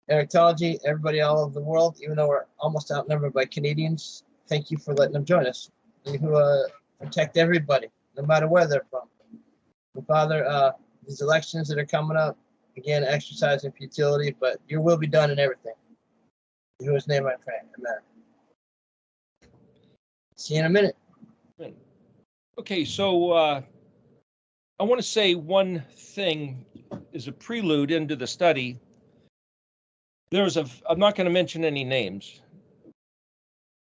Ericology, everybody all over the world, even though we're almost outnumbered by Canadians, thank you for letting them join us. You protect everybody, no matter where they're from. And Father, these elections that are coming up, again, exercising futility, but your will be done in everything. In whose name I pray. Amen. See you in a minute. Okay, so I want to say one thing as a prelude into the study. I'm not going to mention any names,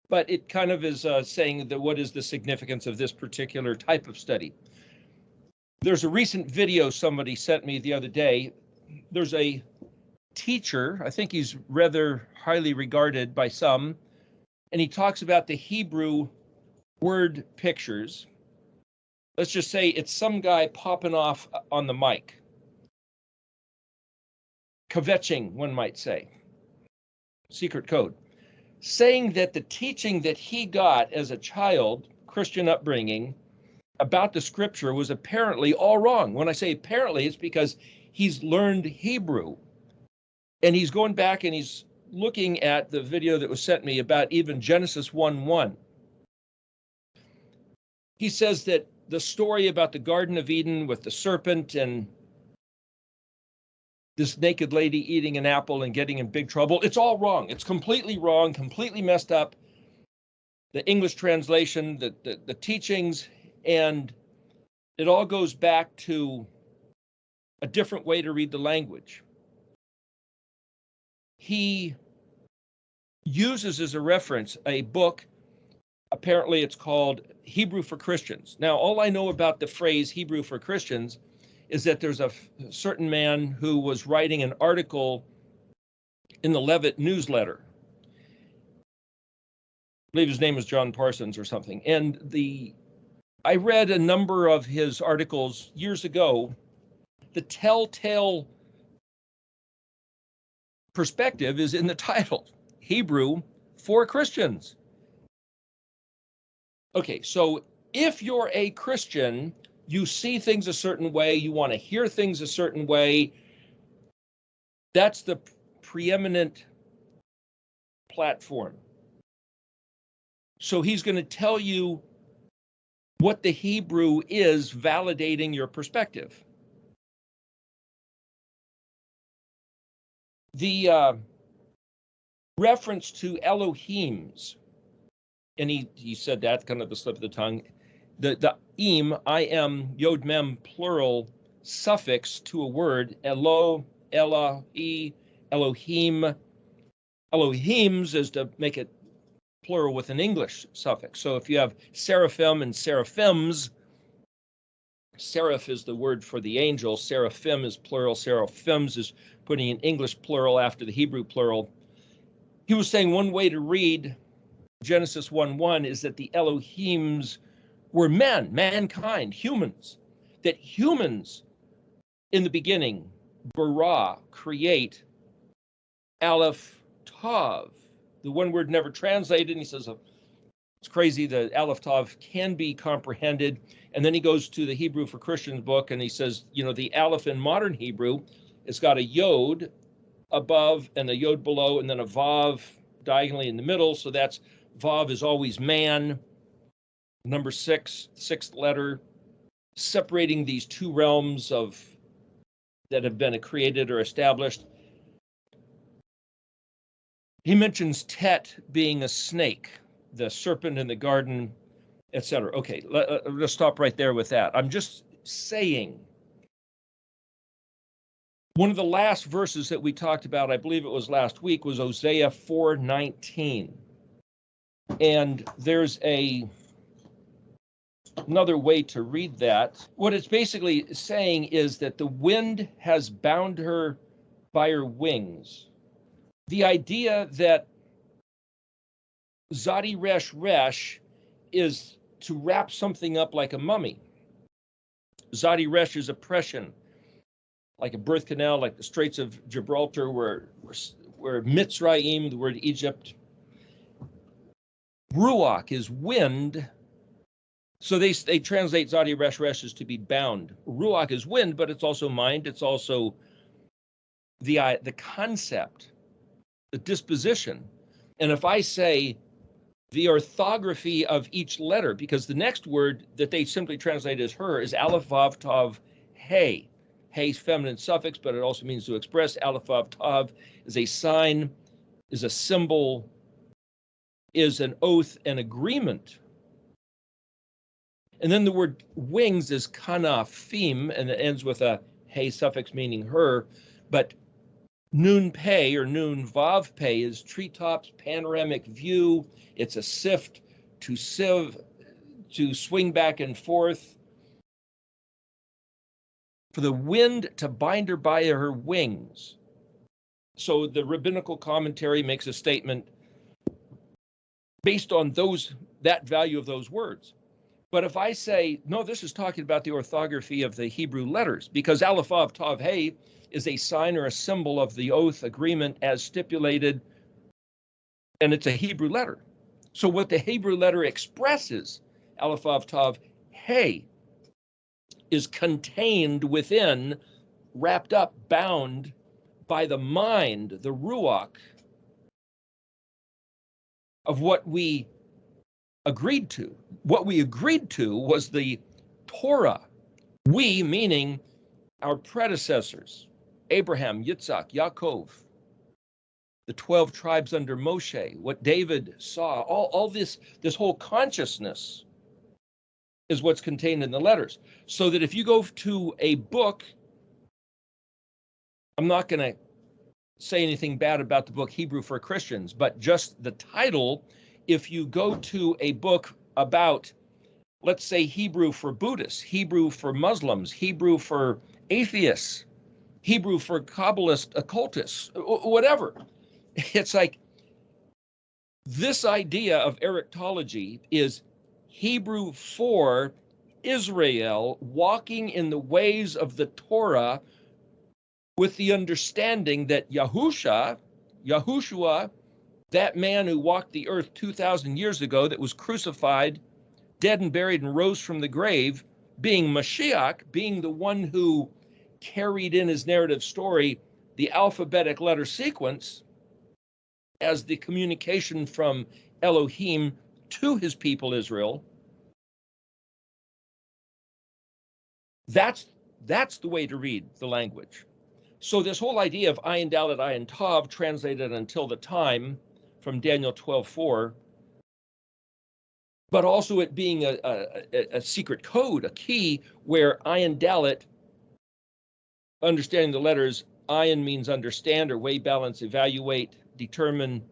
but it kind of is saying that what is the significance of this particular type of study. There's a recent video somebody sent me the other day. There's a teacher, I think he's rather highly regarded by some, and he talks about the Hebrew word pictures. Let's just say it's some guy popping off on the mic. Kvetching, one might say. Secret code. Saying that the teaching that he got as a child, Christian upbringing, about the scripture was apparently all wrong. When I say apparently, it's because he's learned Hebrew. And he's going back and he's looking at the video that was sent me about even Genesis 1:1. He says that the story about the Garden of Eden with the serpent and this naked lady eating an apple and getting in big trouble, it's all wrong. It's completely wrong, completely messed up. The English translation, the teachings, and it all goes back to a different way to read the language. He uses as a reference a book, apparently it's called Hebrew for Christians. Now, all I know about the phrase Hebrew for Christians is that there's a certain man who was writing an article in the Levitt newsletter. I believe his name was John Parsons or something. And I read a number of his articles years ago. The telltale perspective is in the title, Hebrew for Christians. Okay, so if you're a Christian, you see things a certain way, you want to hear things a certain way, that's the preeminent platform. So he's going to tell you what the Hebrew is, validating your perspective. The reference to Elohims, and he said that, kind of the slip of the tongue, the im, I-am, yod mem, plural suffix to a word, Elo, Elohi, Elohim. Elohims is to make it plural with an English suffix. So if you have seraphim and seraphims, seraph is the word for the angel, seraphim is plural, seraphims is putting an English plural after the Hebrew plural. He was saying one way to read Genesis 1:1 is that the Elohims were men, mankind, humans, that humans in the beginning, bara, create, aleph, tav, the one word never translated, and he says, it's crazy, the aleph, tav can be comprehended, and then he goes to the Hebrew for Christians book, and he says, the aleph in modern Hebrew, it's got a yod above and a yod below, and then a vav diagonally in the middle, so that's, vav is always man, number 6, sixth letter, separating these two realms that have been created or established. He mentions Tet being a snake, the serpent in the garden, etc. Okay, let's stop right there with that. I'm just saying, one of the last verses that we talked about, I believe it was last week, was Hosea 4:19. And there's another way to read that. What it's basically saying is that the wind has bound her by her wings. The idea that Zadi Resh Resh is to wrap something up like a mummy. Zadi Resh is oppression, like a birth canal, like the Straits of Gibraltar, where Mitzrayim, the word Egypt. Ruach is wind. So they translate Zadi Resh Resh as to be bound. Ruach is wind, but it's also mind. It's also the concept the disposition. And if I say the orthography of each letter, because the next word that they simply translate as her is aleph, vav, tav, hey. Hey's feminine suffix, but it also means to express. Aleph, vav, tav is a sign, is a symbol, is an oath and agreement. And then the word wings is kanafim, and it ends with a hey suffix meaning her. But nun pei or nun vav pei is treetops, panoramic view. It's a sift, to sieve, to swing back and forth. For the wind to bind her by her wings. So the rabbinical commentary makes a statement based on that value of those words. But if I say, no, this is talking about the orthography of the Hebrew letters, because aleph, vav, tav, hey is a sign or a symbol of the oath agreement as stipulated, and it's a Hebrew letter. So what the Hebrew letter expresses, aleph, vav, tav, hey, is contained within, wrapped up, bound by the mind, the ruach, of what we agreed to. What we agreed to was the Torah. We, meaning our predecessors, Abraham, Yitzhak, Yaakov, the 12 tribes under Moshe, what David saw, all this whole consciousness is what's contained in the letters. So that if you go to a book, I'm not going to say anything bad about the book Hebrew for Christians, but just the title, if you go to a book about, let's say, Hebrew for Buddhists, Hebrew for Muslims, Hebrew for atheists, Hebrew for Kabbalist occultists, whatever, it's like this idea of Erectology is Hebrew for Israel walking in the ways of the Torah, with the understanding that Yahushua, that man who walked the earth 2,000 years ago, that was crucified, dead and buried and rose from the grave, being Mashiach, being the one who carried in his narrative story the alphabetic letter sequence as the communication from Elohim to his people Israel. That's the way to read the language. So this whole idea of Ayin Dalet Ayin Tav, translated until the time from Daniel 12:4, but also it being a secret code, a key, where Ayin Dalet, understanding the letters, Ayin means understand or weigh, balance, evaluate, determine.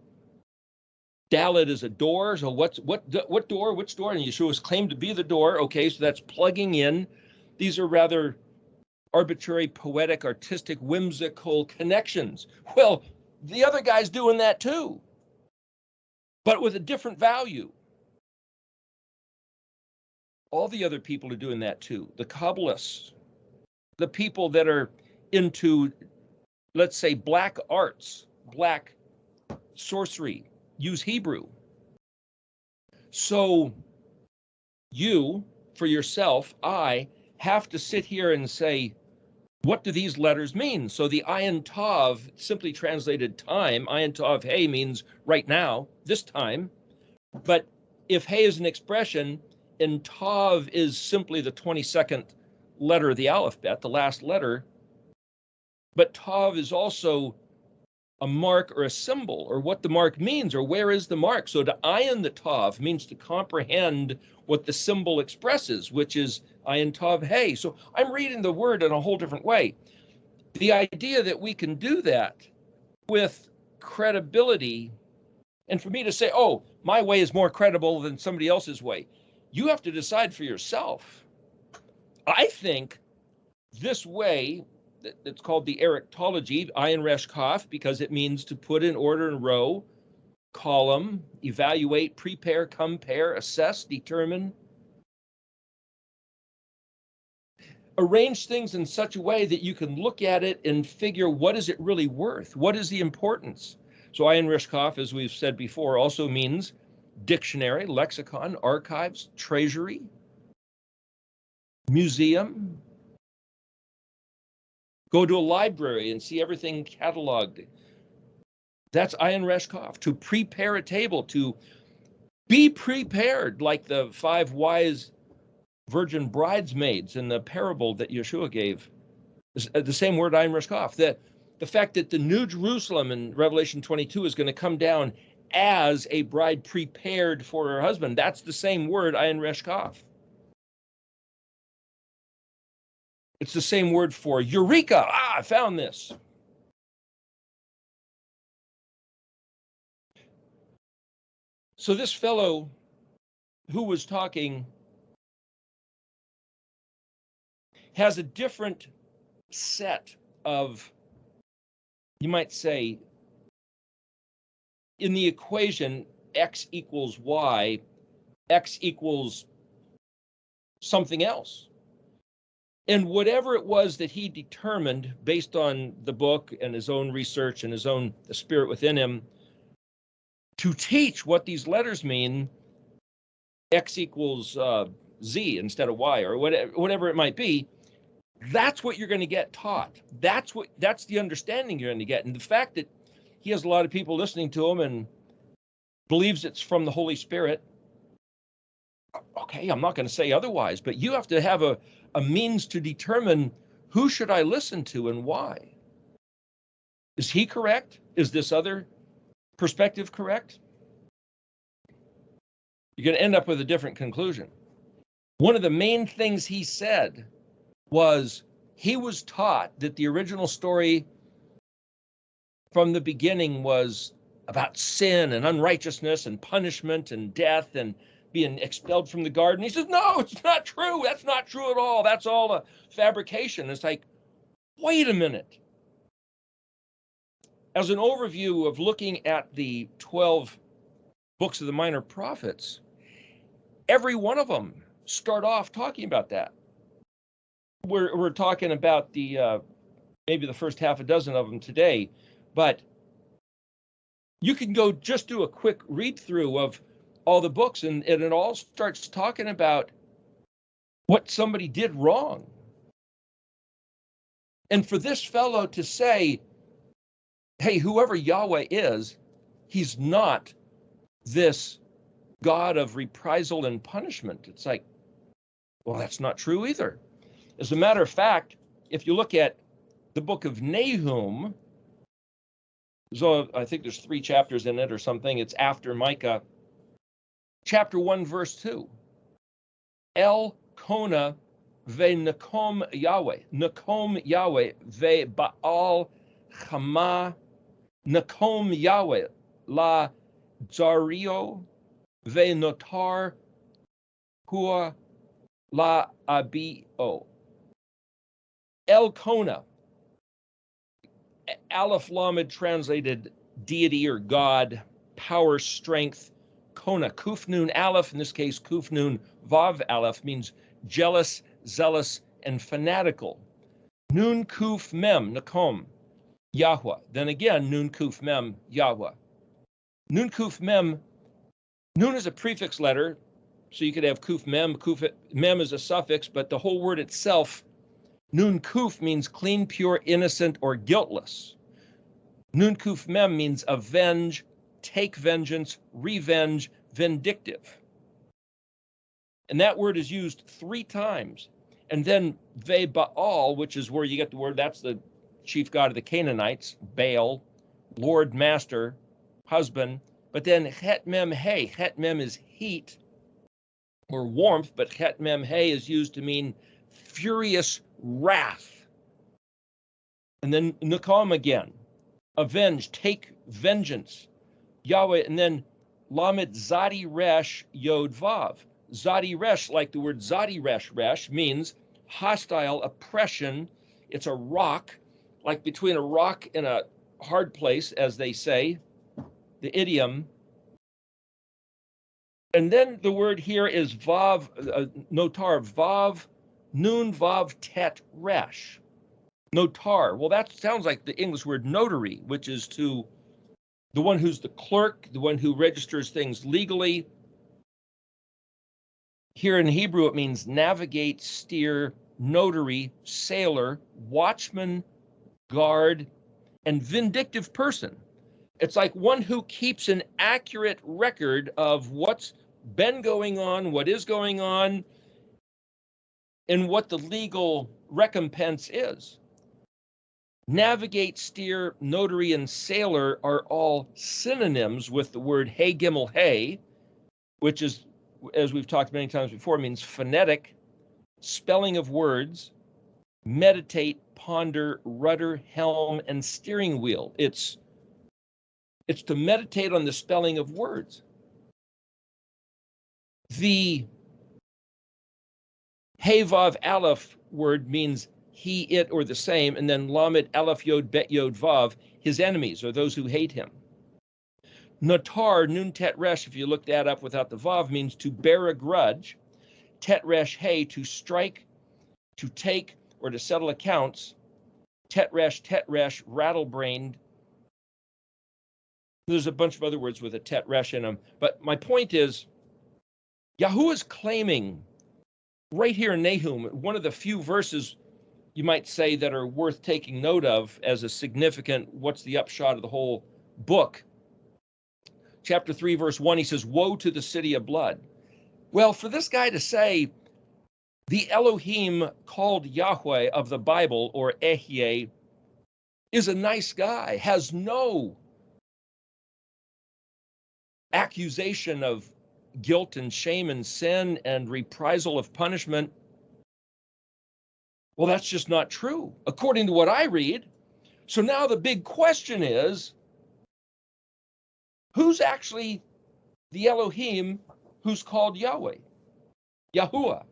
Dalet is a door. So what door? Which door? And Yeshua's claimed to be the door. Okay, so that's plugging in. These are rather arbitrary, poetic, artistic, whimsical connections. Well, the other guy's doing that too, but with a different value. All the other people are doing that too. The Kabbalists, the people that are into, let's say, black arts, black sorcery, use Hebrew. So you, for yourself, I have to sit here and say, what do these letters mean? So the Ayin Tav, simply translated time, Ayin Tav Hey means right now, this time. But if Hey is an expression and Tav is simply the 22nd letter of the alphabet, the last letter, but Tav is also a mark or a symbol, or what the mark means, or where is the mark. So to Ayin the Tav means to comprehend what the symbol expresses, which is Ayin Tav Hey. So I'm reading the word in a whole different way. The idea that we can do that with credibility, and for me to say, oh, my way is more credible than somebody else's way, you have to decide for yourself. I think this way, it's called the Erectology, Ayin Resh Kaf, because it means to put in order in row, column, evaluate, prepare, compare, assess, determine. Arrange things in such a way that you can look at it and figure, what is it really worth? What is the importance? So Ayin Resh Kaf, as we've said before, also means dictionary, lexicon, archives, treasury, museum. Go to a library and see everything cataloged. That's ayin reshkov, to prepare a table, to be prepared, like the 5 wise virgin bridesmaids in the parable that Yeshua gave. The same word, ayin reshkov. The fact that the New Jerusalem in Revelation 22 is going to come down as a bride prepared for her husband. That's the same word, ayin reshkov. It's the same word for eureka. I found this. So this fellow who was talking has a different set of, you might say, in the equation, x equals y, x equals something else. And whatever it was that he determined based on the book and his own research and his own the spirit within him to teach what these letters mean, x equals z instead of y, or whatever it might be, that's what you're going to get taught. That's the understanding you're going to get. And the fact that he has a lot of people listening to him and believes it's from the Holy Spirit, okay, I'm not going to say otherwise, but you have to have a means to determine who should I listen to and why. Is he correct? Is this other perspective correct? You're going to end up with a different conclusion. One of the main things he said was he was taught that the original story from the beginning was about sin and unrighteousness and punishment and death and being expelled from the garden. He says, no, it's not true. That's not true at all. That's all a fabrication. It's like, wait a minute. As an overview of looking at the 12 books of the minor prophets, every one of them start off talking about that. We're talking about the maybe the first half a dozen of them today, but you can go just do a quick read through of all the books, and it all starts talking about what somebody did wrong. And for this fellow to say, hey, whoever Yahweh is, he's not this God of reprisal and punishment. It's like, well, that's not true either. As a matter of fact, if you look at the book of Nahum, so I think there's 3 chapters in it or something. It's after Micah. Chapter 1, verse 2. El Kona ve Nakom Yahweh. Nakom Yahweh ve Baal Chama. Nakom Yahweh la Zario ve Notar Hua la Abio. El Kona. Aleph Lamed translated deity or God, power, strength. Kona, Kuf Nun Aleph, in this case, Kuf Nun Vav Aleph, means jealous, zealous, and fanatical. Nun Kuf Mem, Nakom, Yahweh. Then again, Nun Kuf Mem, Yahweh. Nun Kuf Mem, Nun is a prefix letter, so you could have Kuf Mem. Kuf Mem is a suffix, but the whole word itself, Nun Kuf, means clean, pure, innocent, or guiltless. Nun Kuf Mem means avenge, take vengeance, revenge, vindictive. And that word is used 3 times. And then Ve Baal, which is where you get the word, that's the chief god of the Canaanites, Baal, Lord, Master, husband. But then Het Mem He, Het Mem is heat or warmth, but Het Mem He is used to mean furious wrath. And then Nakam again, avenge, take vengeance. Yahweh, and then Lamed Zadi Resh Yod Vav. Zadi Resh, like the word Zadi Resh, means hostile oppression. It's a rock, like between a rock and a hard place, as they say, the idiom. And then the word here is Vav, Notar, Vav, Nun Vav Tet Resh. Notar, well, that sounds like the English word notary, which is to the one who's the clerk, the one who registers things legally. Here in Hebrew, it means navigate, steer, notary, sailor, watchman, guard, and vindictive person. It's like one who keeps an accurate record of what's been going on, what is going on, and what the legal recompense is. Navigate, steer, notary, and sailor are all synonyms with the word hey gimel hey, which is, as we've talked many times before, means phonetic, spelling of words, meditate, ponder, rudder, helm, and steering wheel. It's to meditate on the spelling of words. The hey vav aleph word means he, it, or the same, and then lamed aleph yod bet yod vav, his enemies, or those who hate him. Natar, nun tet resh, if you look that up without the vav, means to bear a grudge. Tet resh hey, to strike, to take, or to settle accounts. Tet resh, rattle-brained. There's a bunch of other words with a tet resh in them. But my point is, Yahuwah is claiming right here in Nahum, one of the few verses you might say that are worth taking note of as a significant, what's the upshot of the whole book? Chapter 3, verse 1, he says, woe to the city of blood. Well, for this guy to say, the Elohim called Yahweh of the Bible, or Ehyeh, is a nice guy, has no accusation of guilt and shame and sin and reprisal of punishment. Well, that's just not true, according to what I read. So now the big question is, who's actually the Elohim who's called Yahweh, Yahuwah?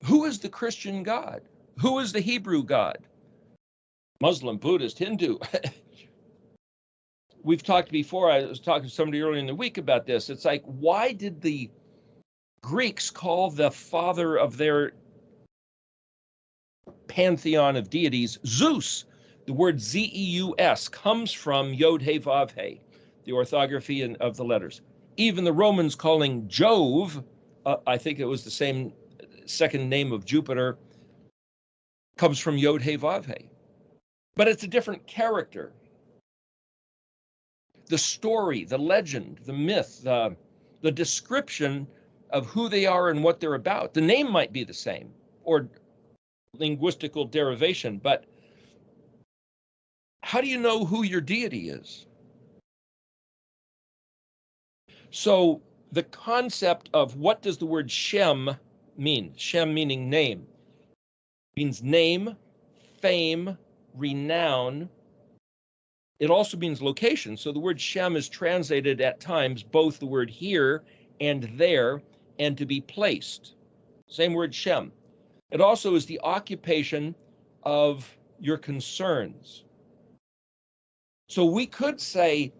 Who is the Christian God? Who is the Hebrew God? Muslim, Buddhist, Hindu. We've talked before, I was talking to somebody earlier in the week about this. It's like, why did the Greeks call the father of their pantheon of deities Zeus? The word Zeus comes from Yod He Vav He, the orthography of the letters. Even the Romans calling Jove, I think it was the same second name of Jupiter, comes from Yod He Vav He. But it's a different character. The story, the legend, the myth, the description of who they are and what they're about. The name might be the same, or linguistical derivation, but how do you know who your deity is? So the concept of what does the word Shem mean? Shem meaning name. Means name, fame, renown. It also means location. So the word Shem is translated at times both the word here and there, and to be placed. Same word Shem. It also is the occupation of your concerns. So we could say,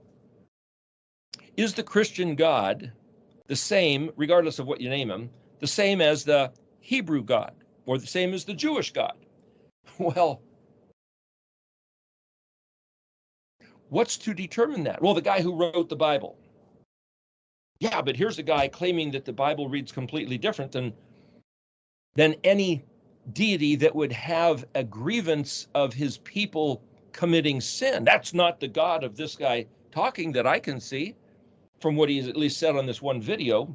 is the Christian God the same, regardless of what you name him, the same as the Hebrew God, or the same as the Jewish God? Well, what's to determine that? Well, the guy who wrote the Bible. Yeah, but here's a guy claiming that the Bible reads completely different than any deity that would have a grievance of his people committing sin. That's not the God of this guy talking that I can see from what he's at least said on this one video.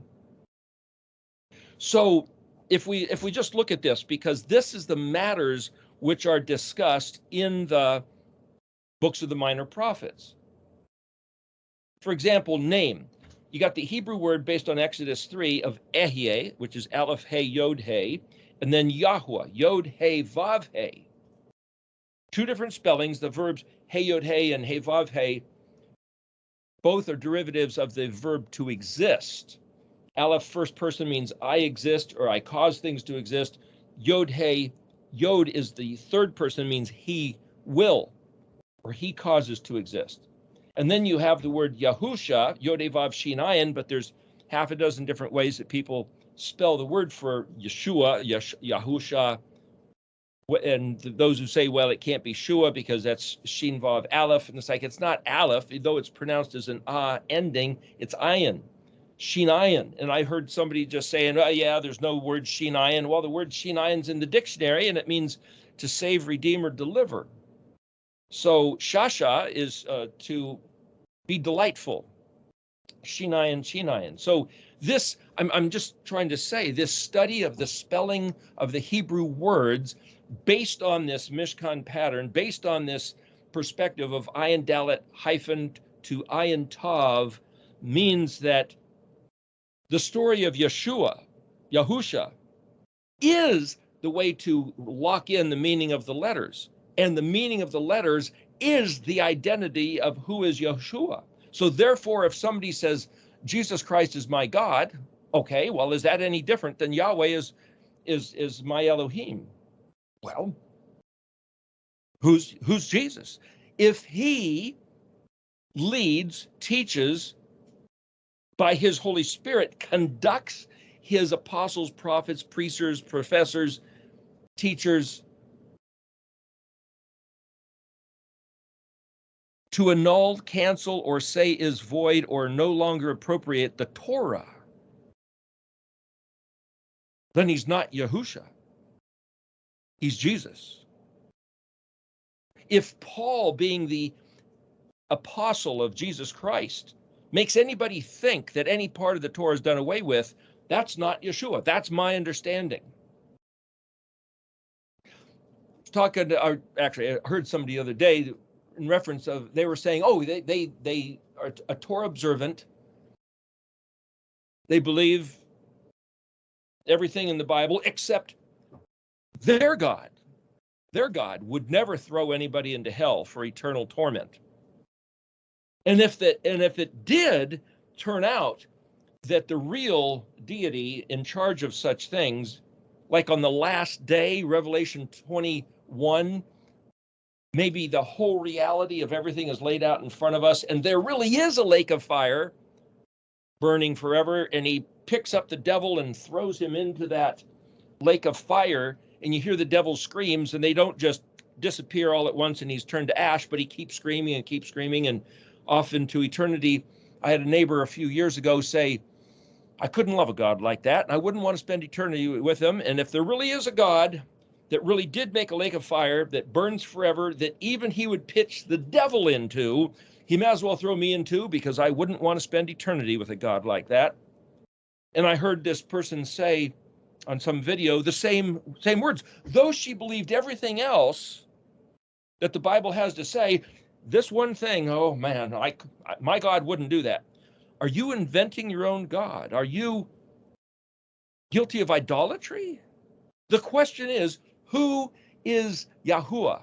So if we just look at this, because this is the matters which are discussed in the books of the minor prophets. For example, name. You got the Hebrew word based on Exodus 3 of Ehyeh, which is Aleph He Yod He, and then Yahuwah, Yod He Vav He. Two different spellings, the verbs He Yod He and He Vav He, both are derivatives of the verb to exist. Aleph first person means I exist, or I cause things to exist. Yod He, Yod is the third person, means he will, or he causes to exist. And then you have the word Yahusha, Yod He Vav Shin Ayin, but there's half a dozen different ways that people spell the word for Yeshua, Yahusha. And those who say, well, it can't be Shua because that's Shin Vav Aleph. And it's like, it's not Aleph, though it's pronounced as an ending, it's Ayin, Shin Ayin. And I heard somebody just saying, oh, yeah, there's no word Shin Ayin. Well, the word Shin Ayin's in the dictionary, and it means to save, redeem, or deliver. So Shasha is to be delightful. Shinayan. So this, I'm just trying to say, this study of the spelling of the Hebrew words based on this Mishkan pattern, based on this perspective of ayin dalet hyphen to ayin tav, means that the story of Yahusha, is the way to lock in the meaning of the letters. And the meaning of the letters is the identity of who is Yeshua. So therefore, if somebody says, Jesus Christ is my God, okay, well, is that any different than Yahweh is my Elohim? Well, who's Jesus? If he leads, teaches by his Holy Spirit, conducts his apostles, prophets, preachers, professors, teachers to annul, cancel, or say is void or no longer appropriate the Torah, then he's not Yahusha. He's Jesus. If Paul, being the apostle of Jesus Christ, makes anybody think that any part of the Torah is done away with, that's not Yeshua. That's my understanding. Actually, I heard somebody the other day in reference of, they were saying, oh, they are a Torah observant. They believe everything in the Bible except their God. Their God would never throw anybody into hell for eternal torment. And if it did turn out that the real deity in charge of such things, like on the last day, Revelation 21, maybe the whole reality of everything is laid out in front of us, and there really is a lake of fire burning forever, and he picks up the devil and throws him into that lake of fire, and you hear the devil screams, and they don't just disappear all at once and he's turned to ash, but he keeps screaming and off into eternity. I had a neighbor a few years ago say, I couldn't love a God like that, and I wouldn't want to spend eternity with him. And if there really is a God that really did make a lake of fire that burns forever, that even he would pitch the devil into, he may as well throw me into, because I wouldn't want to spend eternity with a God like that. And I heard this person say on some video the same words. Though she believed everything else that the Bible has to say, this one thing, oh man, my God wouldn't do that. Are you inventing your own God? Are you guilty of idolatry? The question is, who is Yahuwah?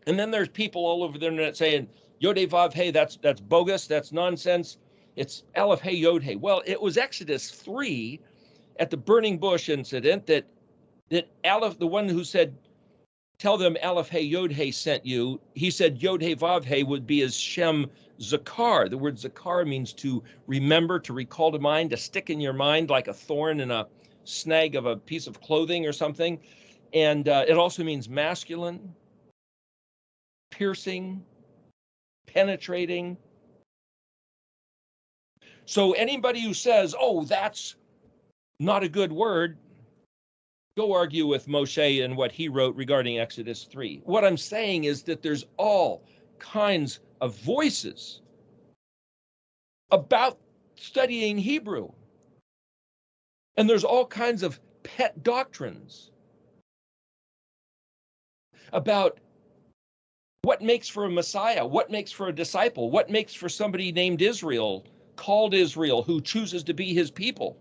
And then there's people all over the internet saying, Yod-Heh Vav-Heh, that's bogus, that's nonsense. It's Aleph Hey Yod-Heh. Well, it was Exodus 3 at the burning bush incident that Aleph, the one who said, tell them Aleph Hey Yod-Heh sent you, he said Yod-Heh Vav-Heh would be as Shem Zakar. The word Zakar means to remember, to recall to mind, to stick in your mind like a thorn in a snag of a piece of clothing or something. And it also means masculine, piercing, penetrating. So anybody who says, oh, that's not a good word, go argue with Moshe and what he wrote regarding Exodus 3. What I'm saying is that there's all kinds of voices about studying Hebrew. And there's all kinds of pet doctrines about what makes for a Messiah, what makes for a disciple, what makes for somebody named Israel, called Israel, who chooses to be his people.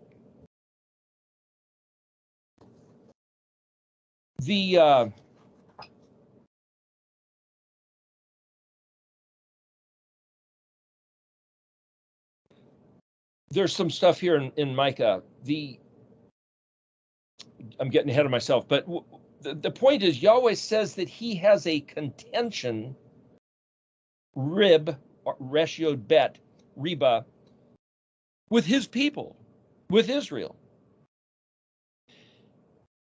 There's some stuff here in Micah. I'm getting ahead of myself, but the point is, Yahweh says that he has a contention, rib, resh yod bet, riba, with his people, with Israel.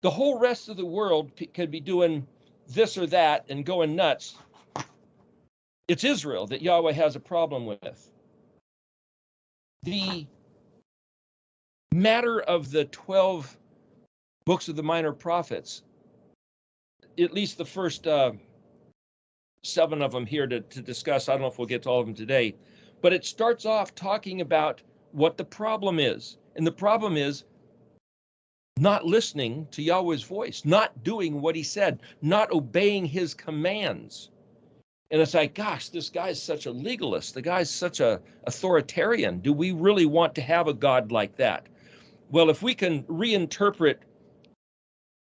The whole rest of the world could be doing this or that and going nuts. It's Israel that Yahweh has a problem with. The matter of the 12 books of the minor prophets, at least the first 7 of them here to discuss. I don't know if we'll get to all of them today, but it starts off talking about what the problem is. And the problem is not listening to Yahweh's voice, not doing what he said, not obeying his commands. And it's like, gosh, this guy's such a legalist. The guy's such a authoritarian. Do we really want to have a God like that? Well, if we can reinterpret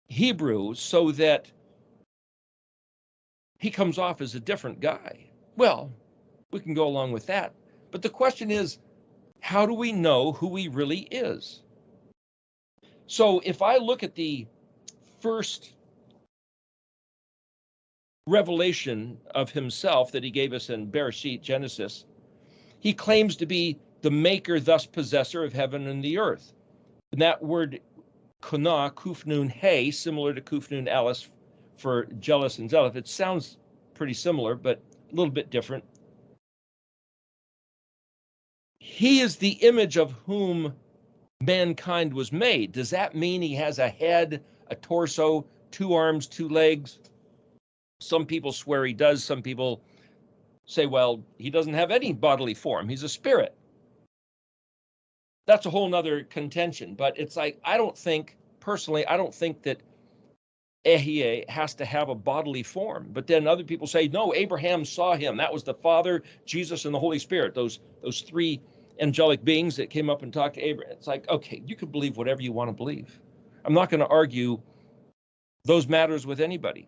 Hebrew so that he comes off as a different guy, well, we can go along with that. But the question is, how do we know who he really is? So if I look at the first revelation of himself that he gave us in Bereshit, Genesis, he claims to be the maker, thus possessor of heaven and the earth. And that word Kunah, Kufnun He, similar to Kufnun Aleph for jealous and zealous. It sounds pretty similar, but a little bit different. He is the image of whom mankind was made. Does that mean he has a head, a torso, 2 arms, 2 legs? Some people swear he does. Some people say, well, he doesn't have any bodily form. He's a spirit. That's a whole nother contention. But it's like, I don't think that Ehyeh has to have a bodily form. But then other people say, no, Abraham saw him. That was the Father, Jesus, and the Holy Spirit, those 3 angelic beings that came up and talked to Abraham. It's like, okay, you can believe whatever you want to believe. I'm not going to argue those matters with anybody.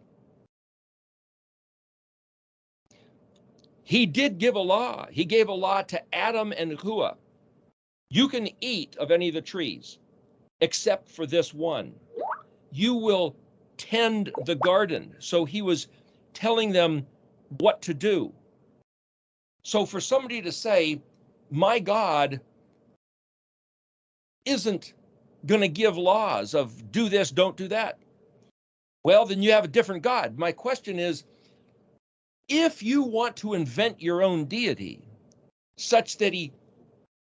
He did give a law. He gave a law to Adam and Hua. You can eat of any of the trees, except for this one. You will tend the garden. So he was telling them what to do. So for somebody to say, my God isn't going to give laws of do this, don't do that, well, then you have a different God. My question is, if you want to invent your own deity such that he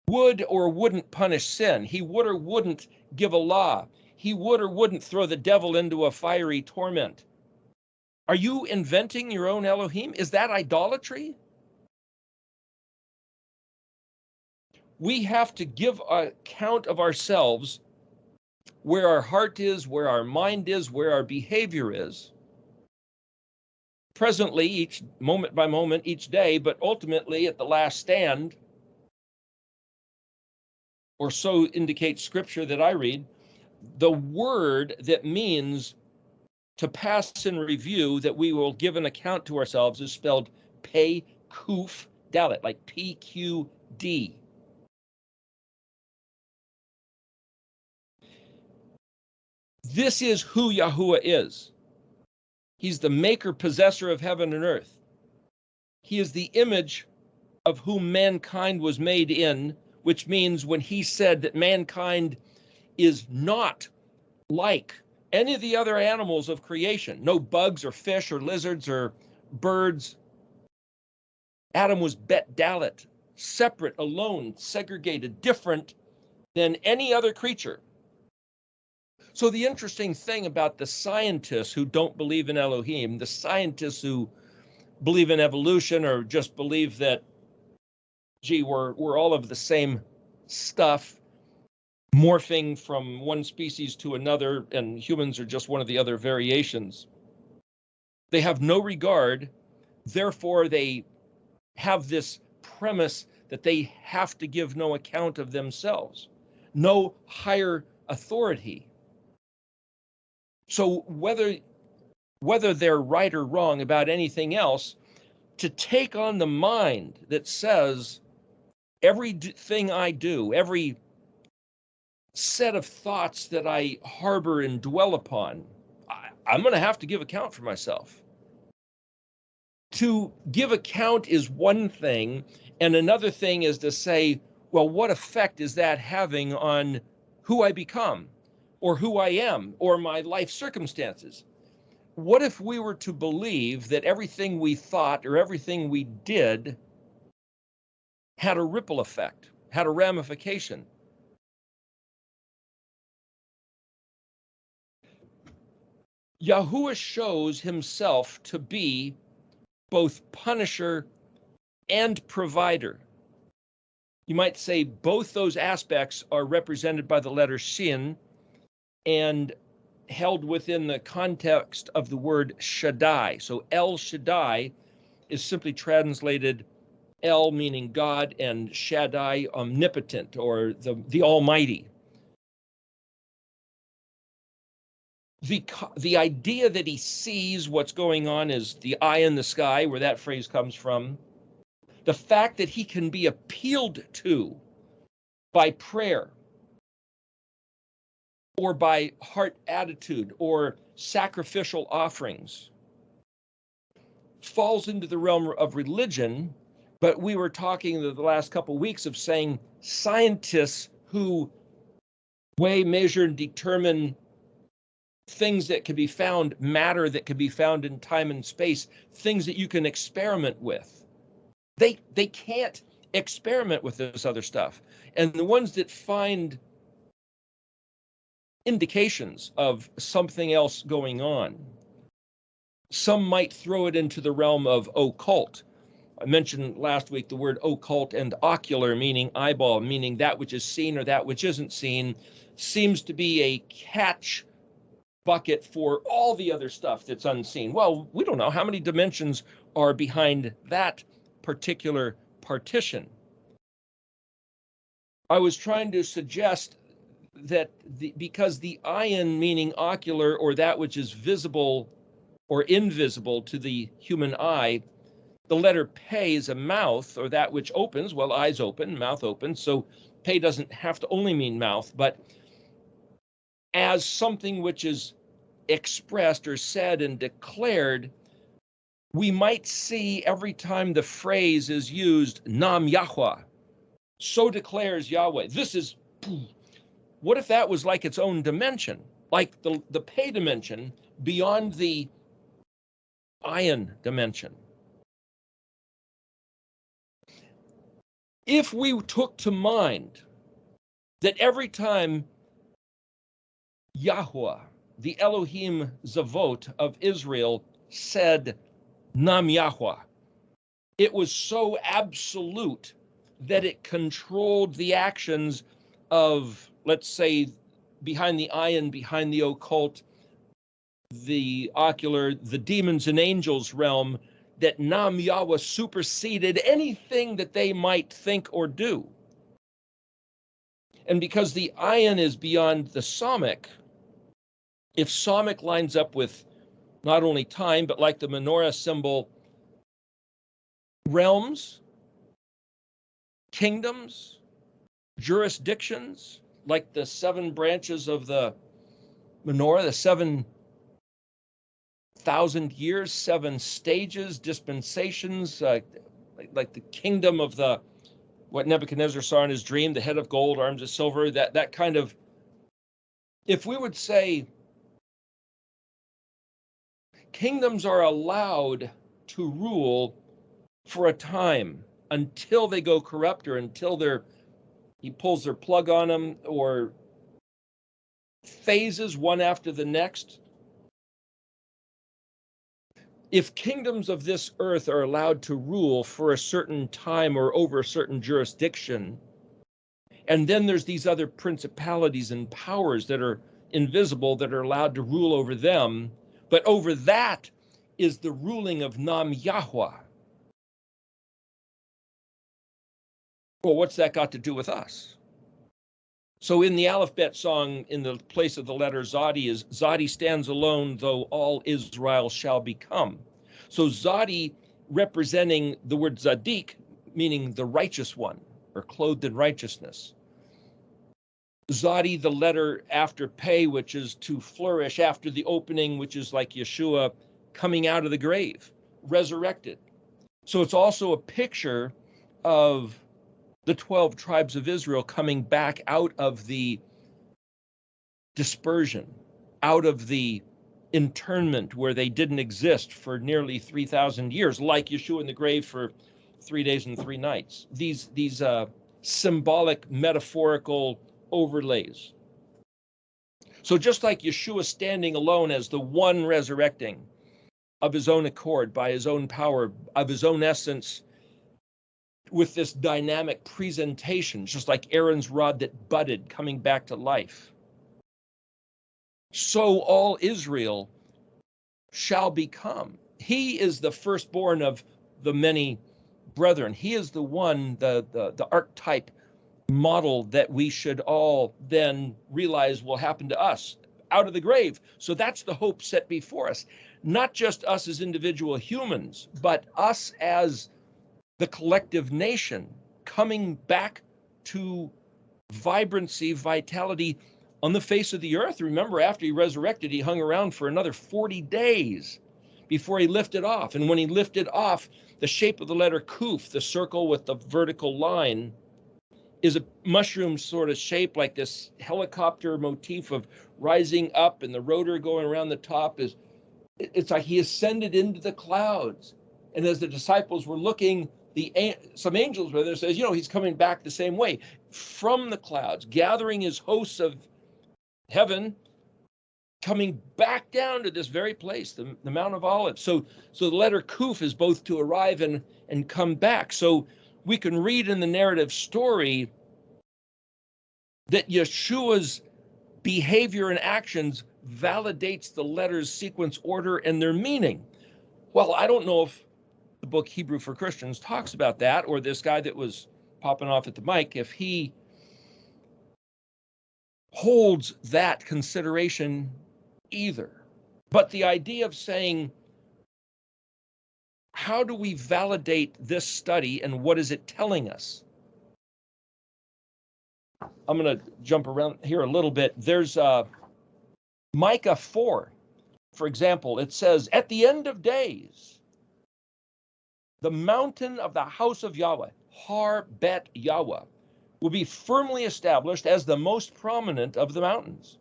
would or wouldn't punish sin, he would or wouldn't give a law, he would or wouldn't throw the devil into a fiery torment, are you inventing your own Elohim? Is that idolatry? We have to give account of ourselves, where our heart is, where our mind is, where our behavior is. Presently, each moment by moment, each day, but ultimately at the last stand, or so indicates scripture that I read, the word that means to pass in review, that we will give an account to ourselves, is spelled Pei Kuf Dalet, like PQD. This is who Yahuwah is. He's the maker, possessor of heaven and earth. He is the image of whom mankind was made in, which means when he said that mankind is not like any of the other animals of creation, no bugs or fish or lizards or birds. Adam was Bet Dalet, separate, alone, segregated, different than any other creature. So the interesting thing about the scientists who don't believe in Elohim, the scientists who believe in evolution or just believe that, gee, we're all of the same stuff, morphing from one species to another, and humans are just one of the other variations. They have no regard, therefore they have this premise that they have to give no account of themselves, no higher authority. So whether they're right or wrong about anything else, to take on the mind that says everything I do, every set of thoughts that I harbor and dwell upon, I'm going to have to give account for myself. To give account is one thing, and another thing is to say, well, what effect is that having on who I become, or who I am, or my life circumstances? What if we were to believe that everything we thought or everything we did had a ripple effect, had a ramification? Yahuwah shows himself to be both punisher and provider. You might say both those aspects are represented by the letter Shin and held within the context of the word Shaddai. So El Shaddai is simply translated El meaning God and Shaddai omnipotent or the Almighty. The idea that he sees what's going on is the eye in the sky, where that phrase comes from. The fact that he can be appealed to by prayer or by heart attitude or sacrificial offerings falls into the realm of religion. But we were talking the last couple of weeks of saying scientists who weigh, measure, and determine things that can be found, matter that can be found in time and space, things that you can experiment with. They can't experiment with this other stuff. And the ones that find indications of something else going on, some might throw it into the realm of occult. I mentioned last week the word occult and ocular, meaning eyeball, meaning that which is seen or that which isn't seen, seems to be a catch bucket for all the other stuff that's unseen. Well, we don't know how many dimensions are behind that particular partition. I was trying to suggest that because the ayin, meaning ocular or that which is visible or invisible to the human eye, the letter pei is a mouth or that which opens. Well, eyes open, mouth open. So pei doesn't have to only mean mouth, but as something which is expressed or said and declared, we might see every time the phrase is used, Nam Yahweh, so declares Yahweh. This is, what if that was like its own dimension, like the pei dimension beyond the ayin dimension? If we took to mind that every time Yahweh, the Elohim Zavot of Israel, said Nam Yahweh, it was so absolute that it controlled the actions of, let's say, behind the ayin, behind the occult, the ocular, the demons and angels realm, that Nam Yahweh superseded anything that they might think or do. And because the ayin is beyond the psalmic, if psalmic lines up with not only time, but like the menorah symbol, realms, kingdoms, jurisdictions, like the 7 branches of the menorah, the 7,000 years, 7 stages, dispensations, like the kingdom of what Nebuchadnezzar saw in his dream, the head of gold, arms of silver, that kind of, if we would say kingdoms are allowed to rule for a time until they go corrupt or until he pulls their plug on them, or phases one after the next. If kingdoms of this earth are allowed to rule for a certain time or over a certain jurisdiction, and then there's these other principalities and powers that are invisible that are allowed to rule over them, but over that is the ruling of Nam Yahweh. Well, what's that got to do with us? So in the Aleph-Bet song, in the place of the letter Zadi is, Zadi stands alone, though all Israel shall become. So Zadi representing the word Zadik, meaning the righteous one, or clothed in righteousness. Zadi, the letter after pei, which is to flourish, after the opening, which is like Yeshua coming out of the grave, resurrected. So it's also a picture of the 12 tribes of Israel coming back out of the dispersion, out of the internment where they didn't exist for nearly 3,000 years, like Yeshua in the grave for 3 days and 3 nights. These symbolic, metaphorical overlays. So just like Yeshua standing alone as the one resurrecting of his own accord, by his own power, of his own essence, with this dynamic presentation, just like Aaron's rod that budded coming back to life, so all Israel shall become. He is the firstborn of the many brethren. He is the one, the archetype model that we should all then realize will happen to us out of the grave. So that's the hope set before us. Not just us as individual humans, but us as the collective nation coming back to vibrancy, vitality on the face of the earth. Remember, after he resurrected, he hung around for another 40 days before he lifted off. And when he lifted off, the shape of the letter Kuf, the circle with the vertical line, is a mushroom sort of shape, like this helicopter motif of rising up and the rotor going around the top. It's like he ascended into the clouds. And as the disciples were looking, some angels were there, says, he's coming back the same way from the clouds, gathering his hosts of heaven, coming back down to this very place, the Mount of Olives. So the letter Kuf is both to arrive and come back. So we can read in the narrative story that Yeshua's behavior and actions validates the letters' sequence, order, and their meaning. Well, I don't know if the book Hebrew for Christians talks about that, or this guy that was popping off at the mic, if he holds that consideration either. But the idea of saying, how do we validate this study and what is it telling us? I'm going to jump around here a little bit. There's Micah 4, for example. It says, at the end of days, the mountain of the house of Yahweh, Har Bet Yahweh, will be firmly established as the most prominent of the mountains,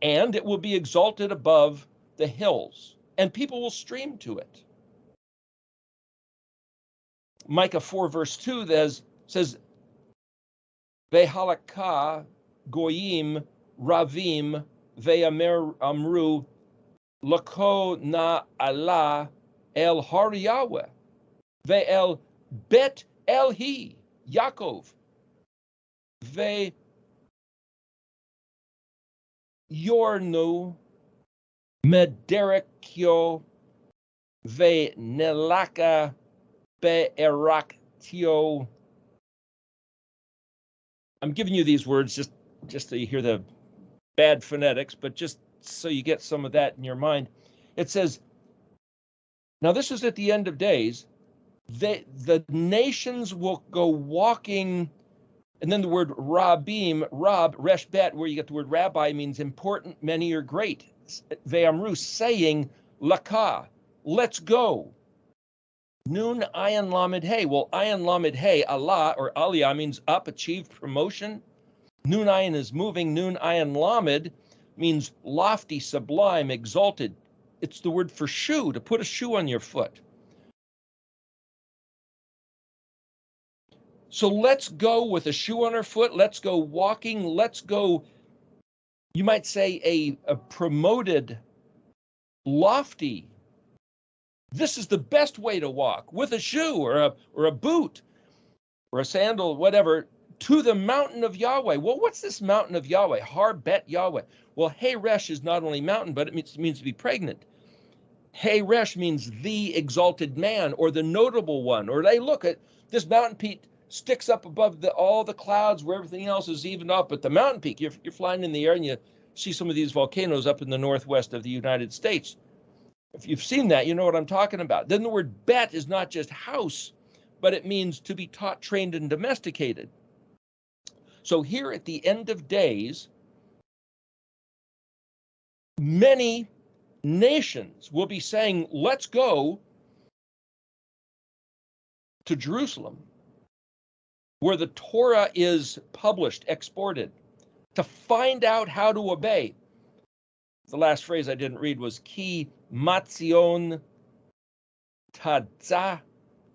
and it will be exalted above the hills, and people will stream to it. Micah 4 verse 2 says, Vehalakah goyim ravim ve'amer amru lako na Allah el har Yahweh ve'el bet elhi Yaakov ve yornu mederekyo ve nelaka be'eraktio. I'm giving you these words just so you hear the bad phonetics, but just so you get some of that in your mind. It says, now this is at the end of days, the nations will go walking, and then the word rabim, rab, resh bet, where you get the word rabbi, means important, many, or great. Ve'amru, saying, laka, let's go. Nun ayin lamed hey. Well, ayin lamed hey, Allah or aliyah means up, achieved, promotion. Nun ayin is moving. Nun ayin lamed means lofty, sublime, exalted. It's the word for shoe, to put a shoe on your foot. So let's go with a shoe on our foot. Let's go walking. Let's go, you might say, a promoted, lofty. This is the best way to walk, with a shoe or a boot or a sandal, whatever, to the mountain of Yahweh. Well, what's this mountain of Yahweh? Har Bet Yahweh. Well, Hey Resh is not only mountain, but it means to be pregnant. Hey Resh means the exalted man, or the notable one. Or hey, look at this mountain peak sticks up above all the clouds where everything else is evened up. But the mountain peak, you're flying in the air and you see some of these volcanoes up in the northwest of the United States. If you've seen that, you know what I'm talking about. Then the word bet is not just house, but it means to be taught, trained, and domesticated. So here at the end of days, many nations will be saying, let's go to Jerusalem, where the Torah is published, exported, to find out how to obey. The last phrase I didn't read was Ki Matzion Tadza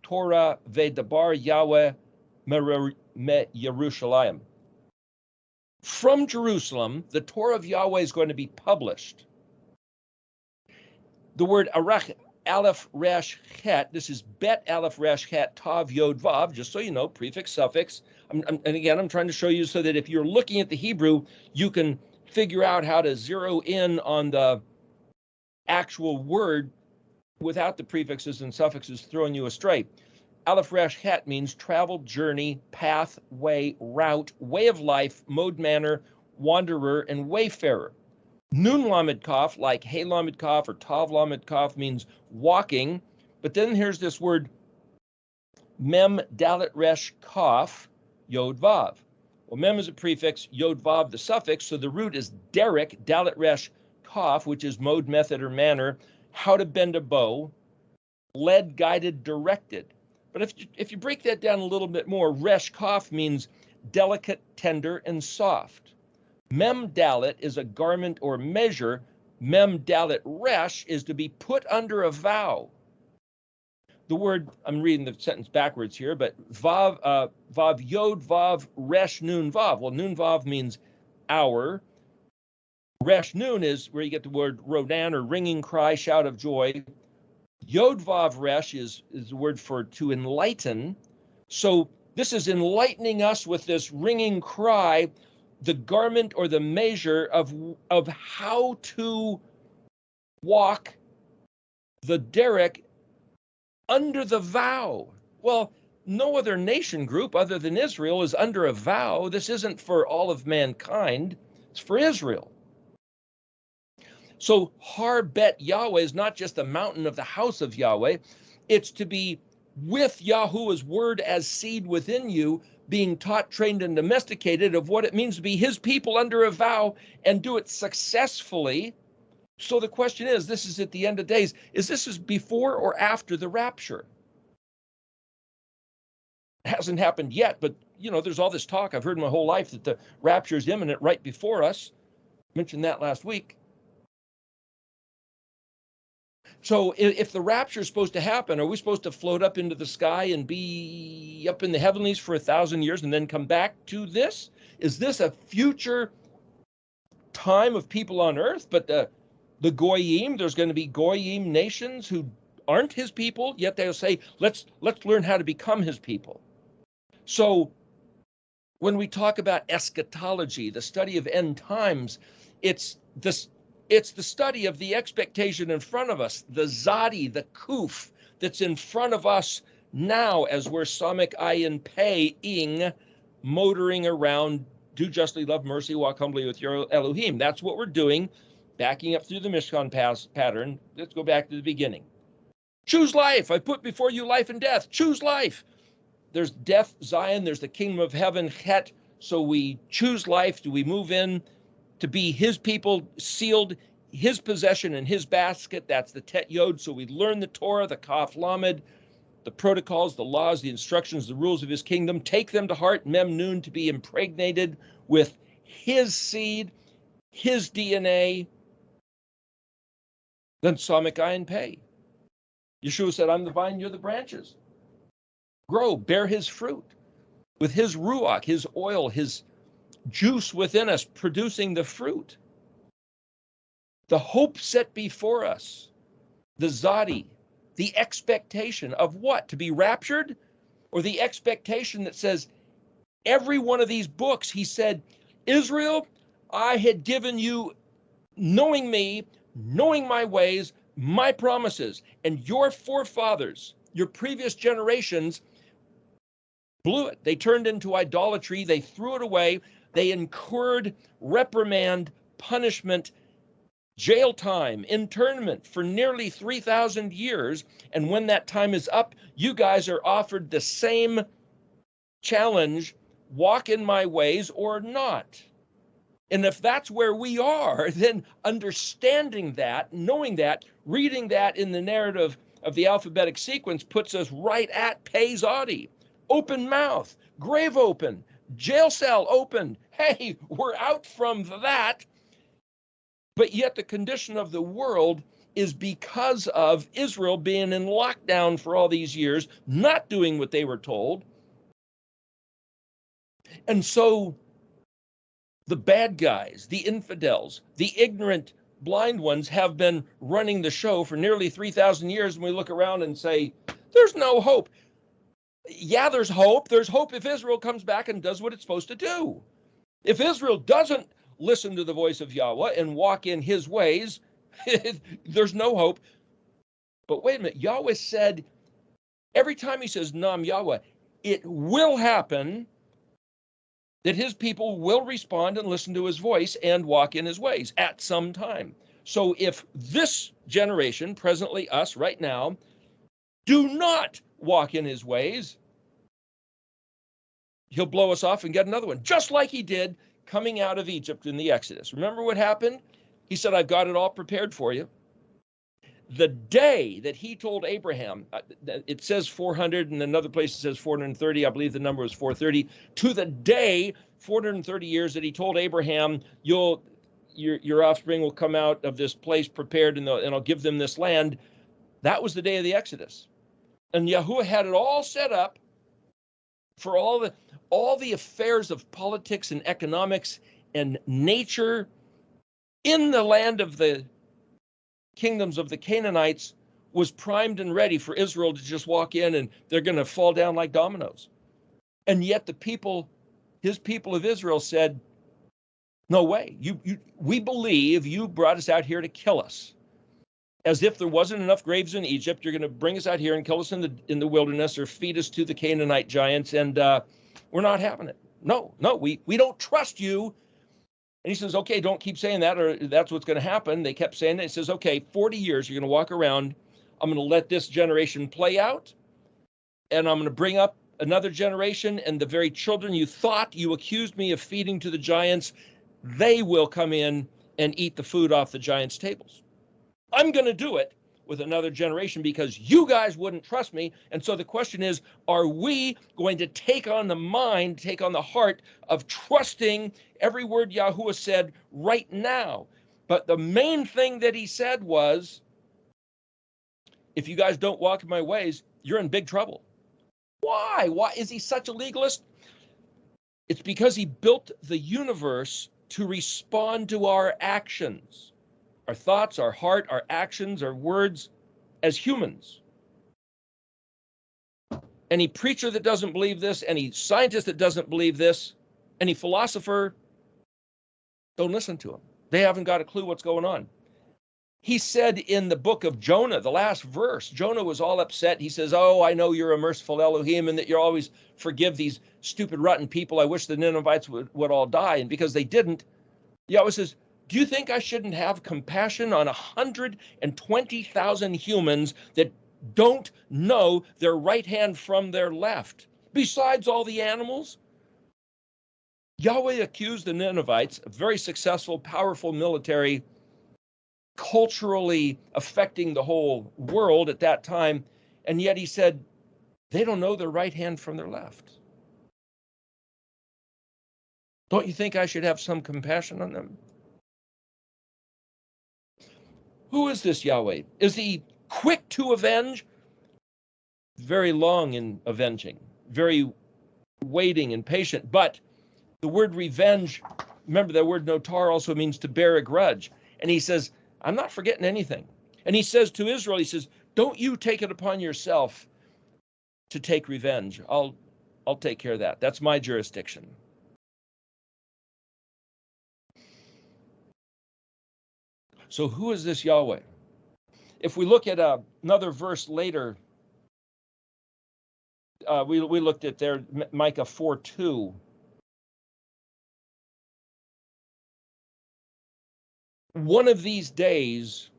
Torah Ve'dabar Yahweh Me Yerushalayim. from Jerusalem, the Torah of Yahweh is going to be published. The word arach, aleph, resh, chet, this is bet, aleph, resh, chet, tav, yod, vav, just so you know, prefix, suffix. And again, I'm trying to show you so that if you're looking at the Hebrew, you can figure out how to zero in on the actual word without the prefixes and suffixes throwing you astray. Aleph resh het means travel, journey, path, way, route, way of life, mode, manner, wanderer, and wayfarer. Nun lamed kaf, like hey lamed kaf or tav lamed kaf, means walking. But then here's this word mem dalet resh kaf, yod vav. Well, mem is a prefix, yod vav the suffix, so the root is derek, dalet resh kaf, which is mode, method, or manner, how to bend a bow, led, guided, directed. But if you break that down a little bit more, resh kaf means delicate, tender, and soft. Mem dalet is a garment or measure. Mem dalet resh is to be put under a vow. The word, I'm reading the sentence backwards here, but vav yod vav resh nun vav. Well, nun vav means hour. Resh nun is where you get the word rodan or ringing cry, shout of joy. Yod vav resh is the word for to enlighten. So this is enlightening us with this ringing cry, the garment or the measure of how to walk the derek under the vow. Well, no other nation group other than Israel is under a vow. This isn't for all of mankind. It's for Israel. So Har Bet Yahweh is not just the mountain of the house of Yahweh. It's to be with Yahuwah's word as seed within you, being taught, trained, and domesticated of what it means to be his people under a vow and do it successfully. So the question is, this is at the end of days, is this before or after the rapture? It hasn't happened yet, but there's all this talk. I've heard my whole life that the rapture is imminent right before us. Mentioned that last week. So if the rapture is supposed to happen, are we supposed to float up into the sky and be up in the heavenlies for 1,000 years and then come back to this? Is this a future time of people on earth? But the Goyim, there's going to be Goyim nations who aren't his people, yet they'll say, let's learn how to become his people. So when we talk about eschatology, the study of end times, it's the study of the expectation in front of us, the zadi, the kuf that's in front of us now as we're samek ayin pei-ing, motoring around, do justly, love mercy, walk humbly with your Elohim. That's what we're doing, backing up through the Mishkan pattern. Let's go back to the beginning. Choose life. I put before you life and death. Choose life. There's death, Zion. There's the kingdom of heaven, Het. So we choose life. Do we move in to be his people, sealed, his possession in his basket? That's the Tet Yod. So we learn the Torah, the Kaf Lamed, the protocols, the laws, the instructions, the rules of his kingdom. Take them to heart, Mem Nun, to be impregnated with his seed, his DNA. Then Samek Ayin Pei. Yeshua said, I'm the vine, you're the branches. Grow, bear his fruit with his ruach, his oil, his juice within us, producing the fruit. The hope set before us, the zadi, the expectation of what? To be raptured? Or the expectation that says, every one of these books, he said, Israel, I had given you, knowing me, knowing my ways, my promises, and your forefathers, your previous generations, blew it. They turned into idolatry. They threw it away. They incurred reprimand, punishment, jail time, internment for nearly 3,000 years. And when that time is up, you guys are offered the same challenge, walk in my ways or not. And if that's where we are, then understanding that, knowing that, reading that in the narrative of the alphabetic sequence puts us right at Pei Zadi. Open mouth, grave open, jail cell open. Hey, we're out from that. But yet the condition of the world is because of Israel being in lockdown for all these years, not doing what they were told. And so The bad guys, the infidels, the ignorant, blind ones have been running the show for nearly 3,000 years, and we look around and say, there's no hope. Yeah, there's hope. There's hope if Israel comes back and does what it's supposed to do. If Israel doesn't listen to the voice of Yahweh and walk in his ways, there's no hope. But wait a minute, Yahweh said, every time he says Nam Yahweh, it will happen that his people will respond and listen to his voice and walk in his ways at some time. So if this generation, presently us right now, do not walk in his ways, he'll blow us off and get another one, just like he did coming out of Egypt in the Exodus. Remember what happened? He said, I've got it all prepared for you. The day that he told Abraham, it says 400, and another place it says 430. I believe the number was 430. To the day, 430 years that he told Abraham, your offspring will come out of this place prepared, and I'll give them this land. That was the day of the Exodus. And Yahuwah had it all set up for all the affairs of politics and economics and nature in the land of the kingdoms of the Canaanites was primed and ready for Israel to just walk in, and they're going to fall down like dominoes. And yet the people, his people of Israel, said, no way, we believe you brought us out here to kill us. As if there wasn't enough graves in Egypt, you're going to bring us out here and kill us in the wilderness, or feed us to the Canaanite giants, and we're not having it. No, we don't trust you. And he says, okay, don't keep saying that, or that's what's going to happen. They kept saying that. He says, okay, 40 years, you're going to walk around. I'm going to let this generation play out, and I'm going to bring up another generation, and the very children you thought you accused me of feeding to the giants, they will come in and eat the food off the giants' tables. I'm going to do it with another generation because you guys wouldn't trust me. And so the question is, are we going to take on the mind, take on the heart of trusting every word Yahuwah said right now? But the main thing that he said was, if you guys don't walk in my ways, you're in big trouble. Why? Why is he such a legalist? It's because he built the universe to respond to our actions. Our thoughts, our heart, our actions, our words as humans. Any preacher that doesn't believe this, any scientist that doesn't believe this, any philosopher, don't listen to him. They haven't got a clue what's going on. He said in the book of Jonah, the last verse, Jonah was all upset. He says, oh, I know you're a merciful Elohim and that you always forgive these stupid, rotten people. I wish the Ninevites would all die. And because they didn't, Yahweh says, do you think I shouldn't have compassion on 120,000 humans that don't know their right hand from their left, besides all the animals? Yahweh accused the Ninevites, a very successful, powerful military, culturally affecting the whole world at that time, and yet he said, they don't know their right hand from their left. Don't you think I should have some compassion on them? Who is this Yahweh? Is he quick to avenge? Very long in avenging, very waiting and patient. But the word revenge, remember that word notar also means to bear a grudge. And he says, I'm not forgetting anything. And he says to Israel, he says, don't you take it upon yourself to take revenge. I'll take care of that. That's my jurisdiction. So who is this Yahweh? If we look at another verse later, we looked at there, Micah 4:2. One of these days,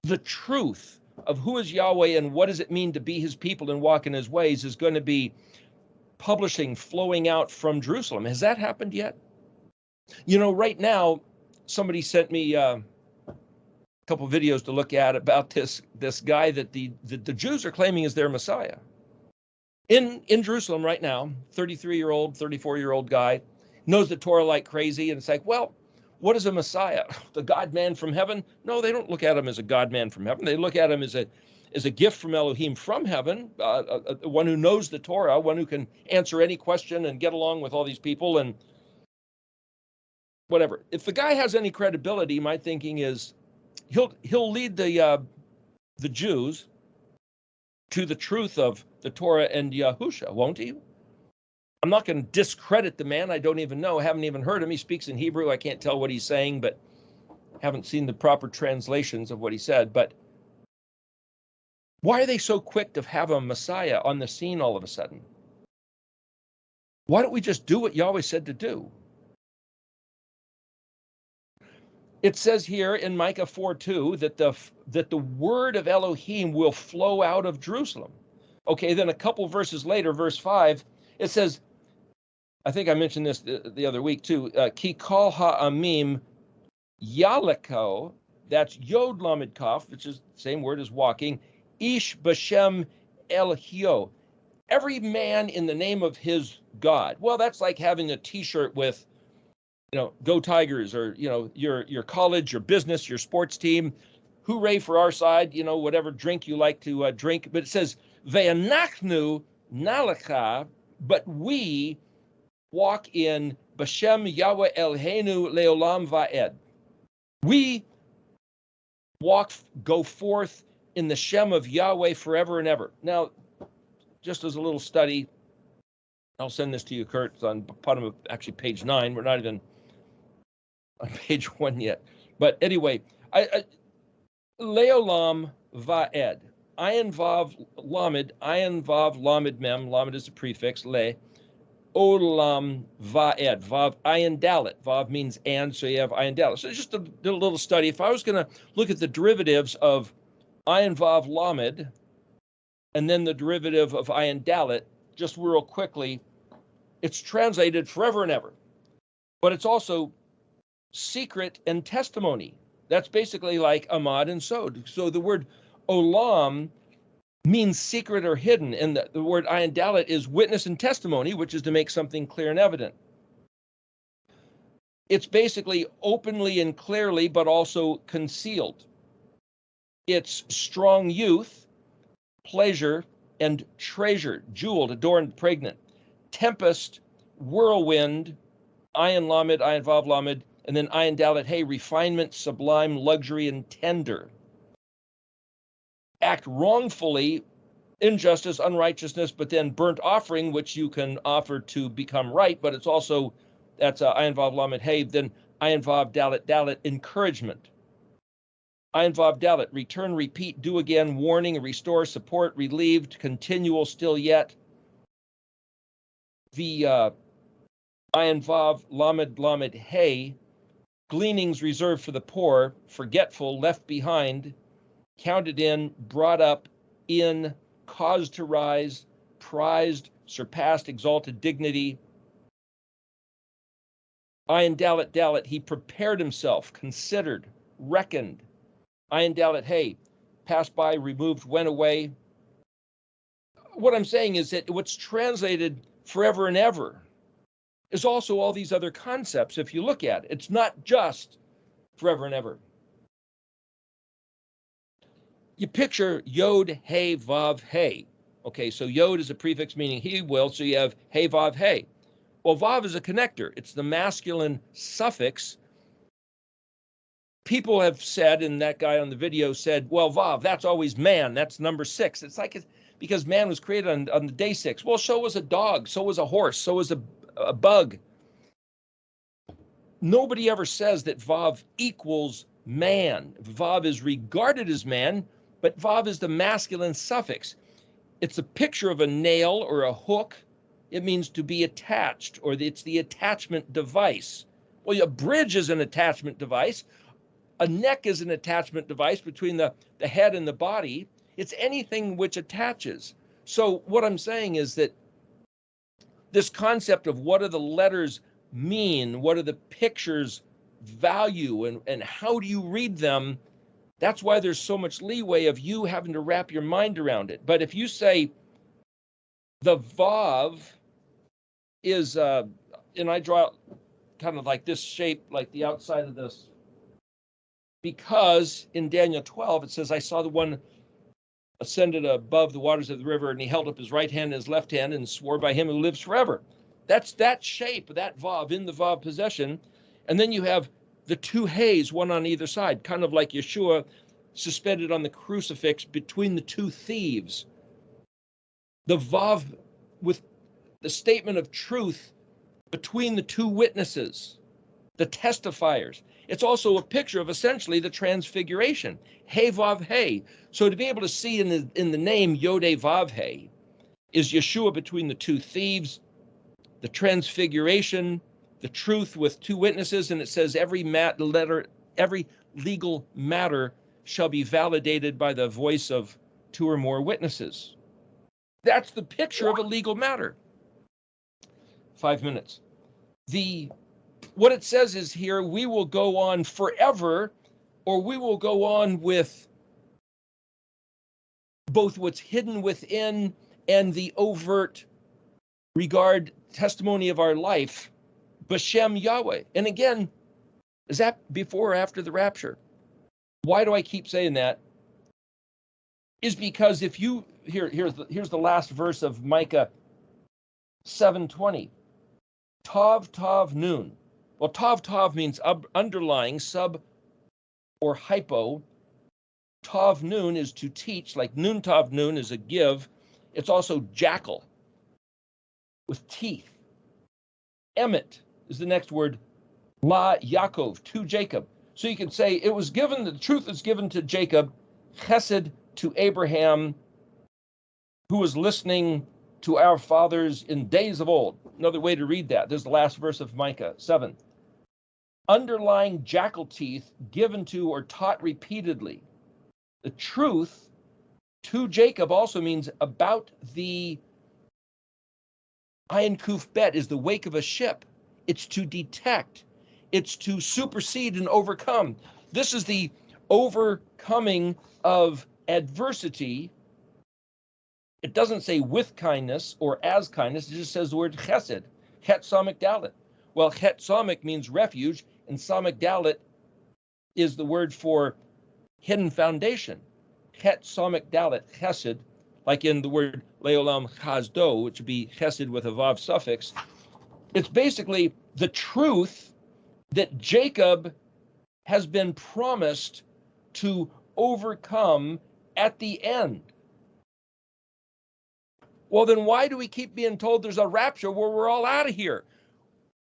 the truth of who is Yahweh and what does it mean to be his people and walk in his ways is going to be flowing out from Jerusalem. Has that happened yet? You know, right now, somebody sent me a couple videos to look at about this guy that the Jews are claiming is their Messiah. In Jerusalem right now, 33-year-old, 34-year-old guy, knows the Torah like crazy, and it's like, well, what is a Messiah? The God-man from heaven? No, they don't look at him as a God-man from heaven. They look at him as a gift from Elohim from heaven, one who knows the Torah, one who can answer any question and get along with all these people. And whatever. If the guy has any credibility, my thinking is he'll lead the Jews to the truth of the Torah and Yahusha, won't he? I'm not going to discredit the man. I don't even know. I haven't even heard him. He speaks in Hebrew. I can't tell what he's saying, but haven't seen the proper translations of what he said. But why are they so quick to have a Messiah on the scene all of a sudden? Why don't we just do what Yahweh said to do? It says here in Micah 4:2 that the word of Elohim will flow out of Jerusalem. Okay, then a couple verses later, verse 5, it says, I think I mentioned this the other week too, Ki kol ha'amim yaleko, that's Yod Lamed Kaf, which is the same word as walking, Ish b'shem Elhio, every man in the name of his God. Well, that's like having a T-shirt with, Go Tigers, or, your college, your business, your sports team. Hooray for our side, whatever drink you like to drink. But it says, Ve'anachnu nalaka, but we walk in B'Shem Yahweh Elheinu Leolam Va'ed. We go forth in the Shem of Yahweh forever and ever. Now, just as a little study, I'll send this to you, Kurt. It's on bottom of actually page 9. We're not even on page 1 yet. But anyway, Leolam Va'ed. Ayin Vav Lamed. Ayin Vav Lamed Mem. Lamed is a prefix. Le. Olam Va'ed. Vav Ayin Dalet. Vav means and, so you have Ayin Dalet. So just a little study. If I was going to look at the derivatives of Ayin Vav Lamed and then the derivative of Ayin Dalet, just real quickly, it's translated forever and ever. But it's also secret and testimony. That's basically like Amad and Sod. So the word Olam means secret or hidden, and the word Ayin Dalet is witness and testimony, which is to make something clear and evident. It's basically openly and clearly, but also concealed. It's strong youth, pleasure, and treasure, jeweled, adorned, pregnant. Tempest, whirlwind, Ayin Lamed, Ayin Vav Lamed, and then Ayin Dalet, hey, refinement, sublime, luxury, and tender. Act wrongfully, injustice, unrighteousness, but then burnt offering, which you can offer to become right, but it's also, that's Ayin Vav Lamed, hey, then Ayin Vav Dalet, Dalet, encouragement. Ayin Vav Dalet, return, repeat, do again, warning, restore, support, relieved, continual, still yet. The Ayin Vav Lamed Lamed Hey, gleanings reserved for the poor, forgetful, left behind, counted in, brought up, in, caused to rise, prized, surpassed, exalted dignity. Ayin Dalet Dalet, he prepared himself, considered, reckoned. Ayin Dalet Hey, passed by, removed, went away. What I'm saying is that what's translated forever and ever is also all these other concepts. If you look at it, it's not just forever and ever. You picture Yod, Hey, Vav, Hey. Okay, so Yod is a prefix meaning he will, so you have Hey, Vav, Hey. Well, Vav is a connector. It's the masculine suffix. People have said, and that guy on the video said, well, Vav, that's always man. That's number 6. It's like because man was created on the day 6. Well, so was a dog. So was a horse. So was a bug. Nobody ever says that Vav equals man. Vav is regarded as man, but Vav is the masculine suffix. It's a picture of a nail or a hook. It means to be attached, or it's the attachment device. Well, a bridge is an attachment device. A neck is an attachment device between the head and the body. It's anything which attaches. So what I'm saying is that this concept of what do the letters mean, what are the pictures value, and how do you read them, that's why there's so much leeway of you having to wrap your mind around it. But if you say the Vav is, and I draw kind of like this shape, like the outside of this, because in Daniel 12, it says, I saw the one ascended above the waters of the river, and he held up his right hand and his left hand and swore by him who lives forever. That's that shape, that Vav in the Vav possession. And then you have the two hays, one on either side, kind of like Yeshua suspended on the crucifix between the two thieves. The Vav with the statement of truth between the two witnesses, the testifiers. It's also a picture of essentially the transfiguration. Hey Vav Hey. So to be able to see in the name Yod Vav Hey is Yeshua between the two thieves, the transfiguration, the truth with two witnesses, and it says every legal matter shall be validated by the voice of two or more witnesses. That's the picture of a legal matter. 5 minutes. What it says is here, we will go on forever, or we will go on with both what's hidden within and the overt regard testimony of our life, B'Shem Yahweh. And again, is that before or after the rapture? Why do I keep saying that? Is because if you, here's the last verse of Micah 7:20. Tav Tav Nun. Well, Tav Tav means underlying, sub or hypo. Tav Nun is to teach, like Nun Tav Nun is a give. It's also jackal with teeth. Emet is the next word, La Yaakov, to Jacob. So you can say it was given, the truth is given to Jacob, Chesed to Abraham, who was listening to our fathers in days of old. Another way to read that, there's the last verse of Micah 7. Underlying jackal teeth given to or taught repeatedly. The truth to Jacob also means about the Ayin Kuf Bet is the wake of a ship. It's to detect. It's to supersede and overcome. This is the overcoming of adversity. It doesn't say with kindness or as kindness. It just says the word chesed, het samek dalet. Well, het samek means refuge, and samek dalet is the word for hidden foundation. Het samek dalet, chesed, like in the word leolam chazdo, which would be chesed with a vav suffix. It's basically the truth that Jacob has been promised to overcome at the end. Well, then why do we keep being told there's a rapture where we're all out of here?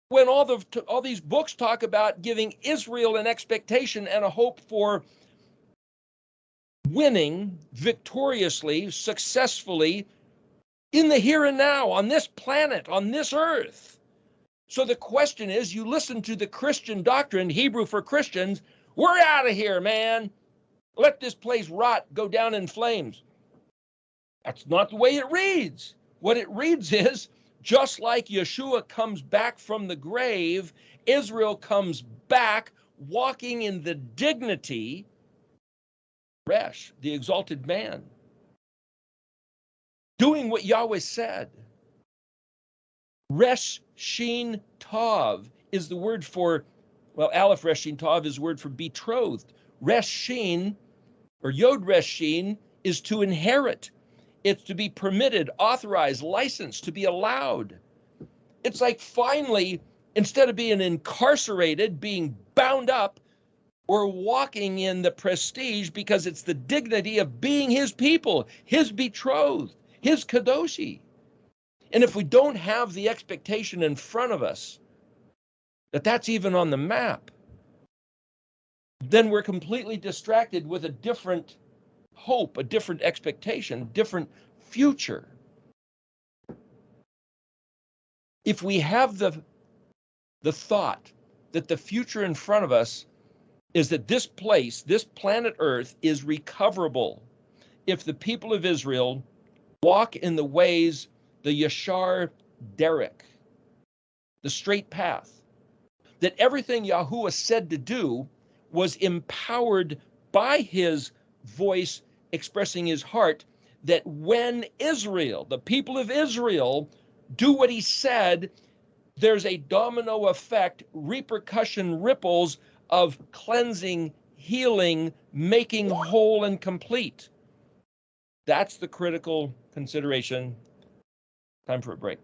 When all these books talk about giving Israel an expectation and a hope for winning victoriously, successfully in the here and now, on this planet, on this earth. So the question is, you listen to the Christian doctrine, Hebrew for Christians, we're out of here, man. Let this place rot, go down in flames. That's not the way it reads. What it reads is, just like Yeshua comes back from the grave, Israel comes back walking in the dignity, Resh, the exalted man, doing what Yahweh said. Resh Shin Tav is the word for, well, Aleph Resh Shin Tav is the word for betrothed. Resh Shin, or Yod Resh Shin, is to inherit. It's to be permitted, authorized, licensed, to be allowed. It's like finally, instead of being incarcerated, being bound up, we're walking in the prestige because it's the dignity of being his people, his betrothed, his kadoshi. And if we don't have the expectation in front of us that that's even on the map, then we're completely distracted with a different hope, a different expectation, a different future. If we have the thought that the future in front of us is that this place, this planet Earth, is recoverable if the people of Israel walk in the ways, the Yashar Derek, the straight path, that everything Yahuwah said to do was empowered by his voice expressing his heart, that when Israel, the people of Israel, do what he said, there's a domino effect, repercussion, ripples of cleansing, healing, making whole and complete. That's the critical consideration. Time for a break.